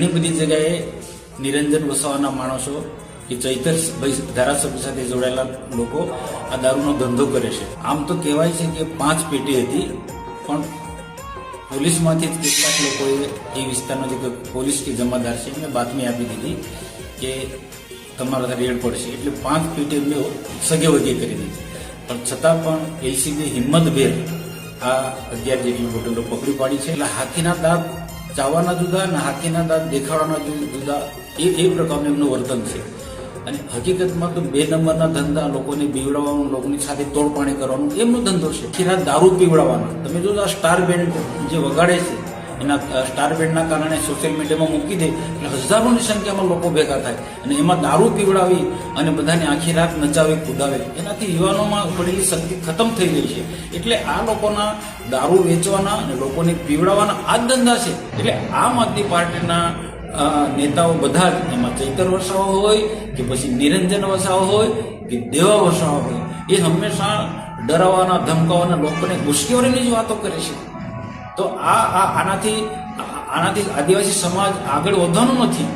ઘણી બધી જગ્યાએ નિરંજન વસાવાના માણસો કે ચૈતરભાઈ ધારાસભ્ય સાથે જોડાયેલા લોકો આ દારૂનો ધંધો કરે છે. આમ તો કહેવાય છે કે 5 પેટી હતી, પણ પોલીસમાંથી જ કેટલાક લોકોએ એ વિસ્તારનો જે પોલીસ કે જમાદાર છે એમને બાતમી આપી દીધી કે તમારા રેડ પડશે, એટલે 5 પેટી એમને સગે વગે કરી દીધી. પણ છતાં પણ એલસીબી હિંમતભેર આ 11 જેટલી બોટલો પકડી પાડી છે. એટલે હાથીના દાંત ચાવવાના જુદા અને હાથીના દાંત દેખાડવાના જુદા એ પ્રકારનું એમનું વર્તન છે. અને હકીકતમાં તો 2 નંબરના ધંધા, લોકોને બીવડાવવાનું, લોકોની સાથે તોડપાણી કરવાનું એમનો ધંધો છે. ખીરા દારૂ પીવડાવવાના. તમે જો આ સ્ટાર બેન્ડ જે વગાડે છે એના સ્ટાર બેન્ડના કારણે સોશિયલ મીડિયામાં મૂકી દે એટલે હજારોની સંખ્યામાં લોકો ભેગા થાય અને એમાં દારૂ પીવડાવી અને બધાને આખી રાત નચાવી કુદાવે, એનાથી યુવાનોમાં પડેલી શક્તિ ખતમ થઈ ગઈ છે. એટલે આ લોકોના દારૂ વેચવાના અને લોકોને પીવડાવવાના આ જ ધંધા છે. એટલે આમ આદમી પાર્ટીના નેતાઓ બધા જ, એમાં ચૈતર વસાવા હોય કે પછી નિરંજન વસાવા હોય કે દેવા વસાવા હોય, એ હંમેશા ડરાવવાના, ધમકાવવાના, લોકોને મુશ્કેલીની જ વાતો કરે છે. તો આનાથી આદિવાસી સમાજ આગળ વધવાનો નથી.